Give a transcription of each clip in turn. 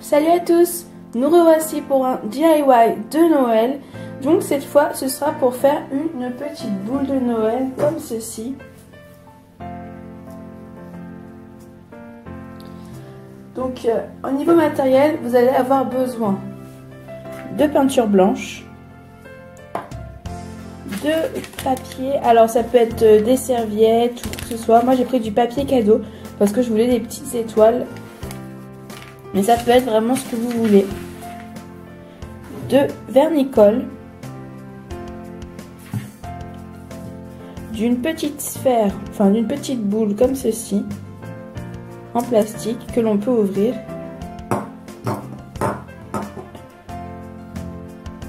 Salut à tous, nous revoici pour un DIY de Noël. Donc cette fois ce sera pour faire une petite boule de Noël comme ceci. Donc au niveau matériel, vous allez avoir besoin de peinture blanche, de papier, alors ça peut être des serviettes ou quoi que ce soit. Moi j'ai pris du papier cadeau parce que je voulais des petites étoiles, mais ça peut être vraiment ce que vous voulez. De vernicole, d'une petite sphère, enfin d'une petite boule comme ceci, en plastique que l'on peut ouvrir,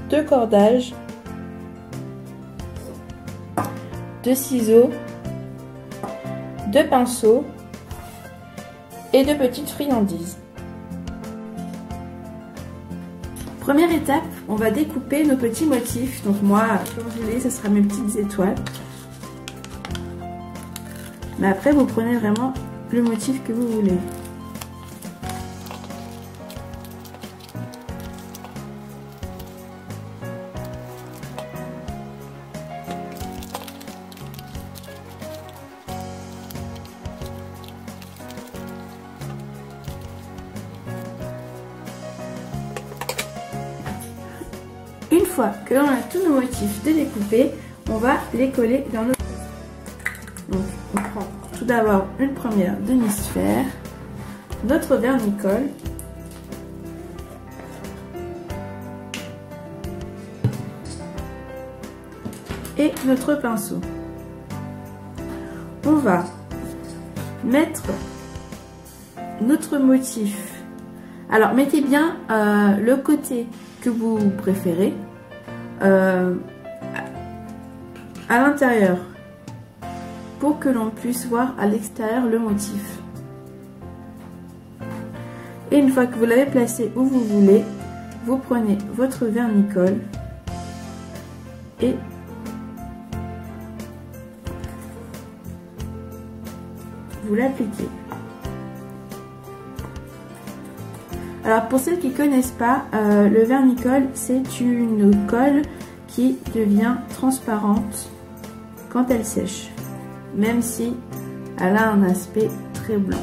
de cordage, de ciseaux, de pinceaux et de petites friandises. Première étape, on va découper nos petits motifs. Donc moi, comme vous voulez, ce sera mes petites étoiles. Mais après, vous prenez vraiment le motif que vous voulez. Une fois que l'on a tous nos motifs découpés, on va les coller dans notre... Donc on prend tout d'abord une première demi-sphère, notre vernicole, et notre pinceau. On va mettre notre motif. Alors mettez bien le côté que vous préférez à l'intérieur pour que l'on puisse voir à l'extérieur le motif. Et une fois que vous l'avez placé où vous voulez, vous prenez votre vernicole et vous l'appliquez. Alors pour ceux qui ne connaissent pas, le vernicole c'est une colle qui devient transparente quand elle sèche, même si elle a un aspect très blanc.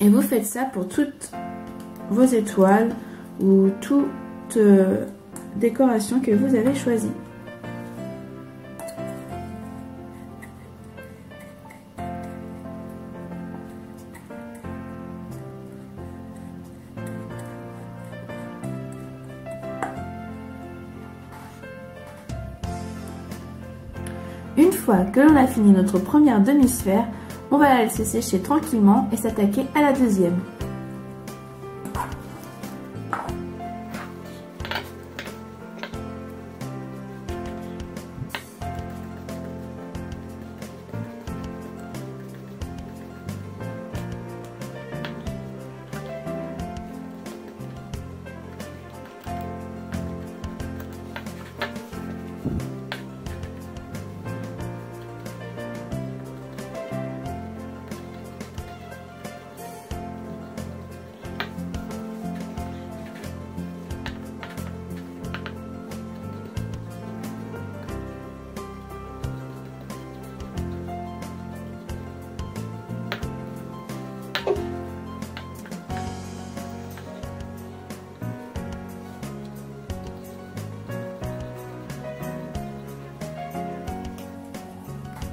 Et vous faites ça pour toutes vos étoiles ou toute décoration que vous avez choisie. Une fois que l'on a fini notre première demi-sphère, on va la laisser sécher tranquillement et s'attaquer à la deuxième.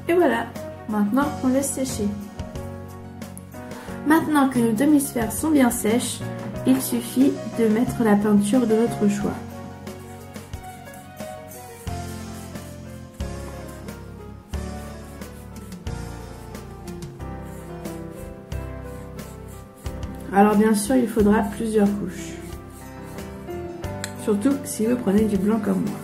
Et voilà, maintenant on laisse sécher. Maintenant que nos demi-sphères sont bien sèches, il suffit de mettre la peinture de votre choix. Alors bien sûr, il faudra plusieurs couches. Surtout si vous prenez du blanc comme moi.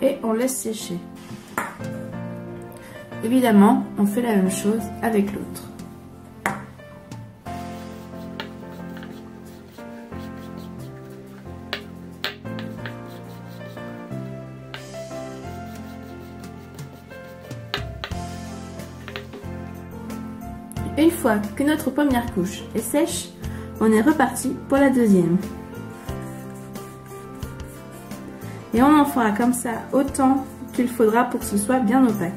Et on laisse sécher. Évidemment, on fait la même chose avec l'autre. Une fois que notre première couche est sèche, on est reparti pour la deuxième. Et on en fera comme ça autant qu'il faudra pour que ce soit bien opaque.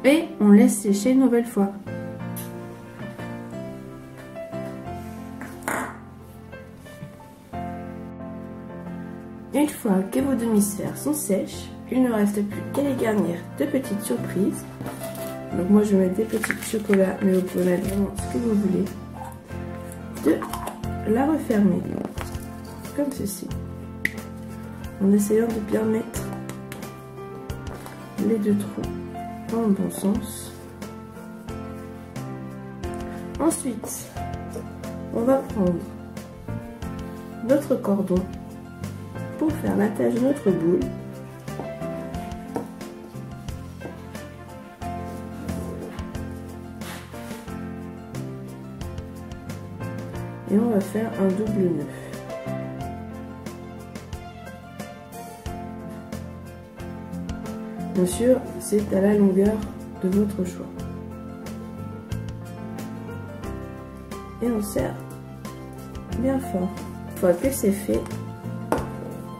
Et on laisse sécher une nouvelle fois. Une fois que vos demi-sphères sont sèches, il ne reste plus qu'à les garnir de petites surprises. Donc moi je vais mettre des petits chocolats, mais vous pouvez mettre vraiment ce que vous voulez. De la refermer, comme ceci. En essayant de bien mettre les deux trous dans le bon sens. Ensuite, on va prendre notre cordon pour faire l'attache de notre boule. Et on va faire un double nœud. Bien sûr, c'est à la longueur de votre choix. Et on serre bien fort. Une fois que c'est fait,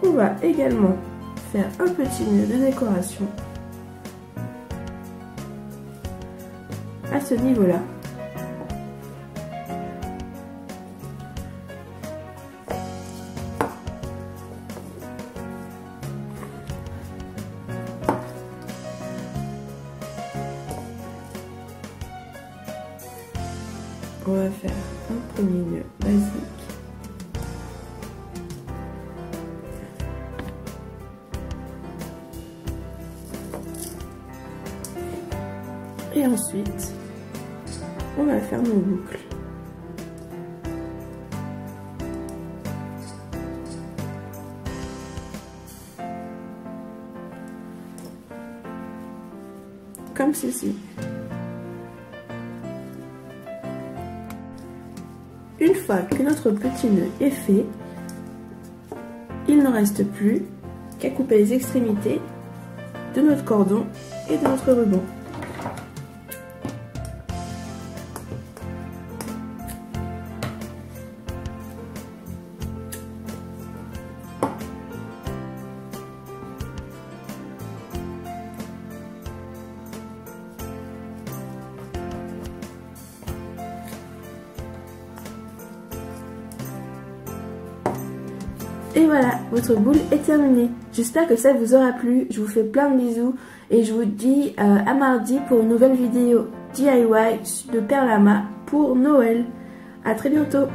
on va également faire un petit nœud de décoration à ce niveau-là. On va faire un premier nœud basique. Et ensuite, on va faire nos boucles. Comme ceci. Une fois que notre petit nœud est fait, il ne reste plus qu'à couper les extrémités de notre cordon et de notre ruban. Et voilà, votre boule est terminée. J'espère que ça vous aura plu. Je vous fais plein de bisous et je vous dis à mardi pour une nouvelle vidéo DIY de Perlama pour Noël. À très bientôt.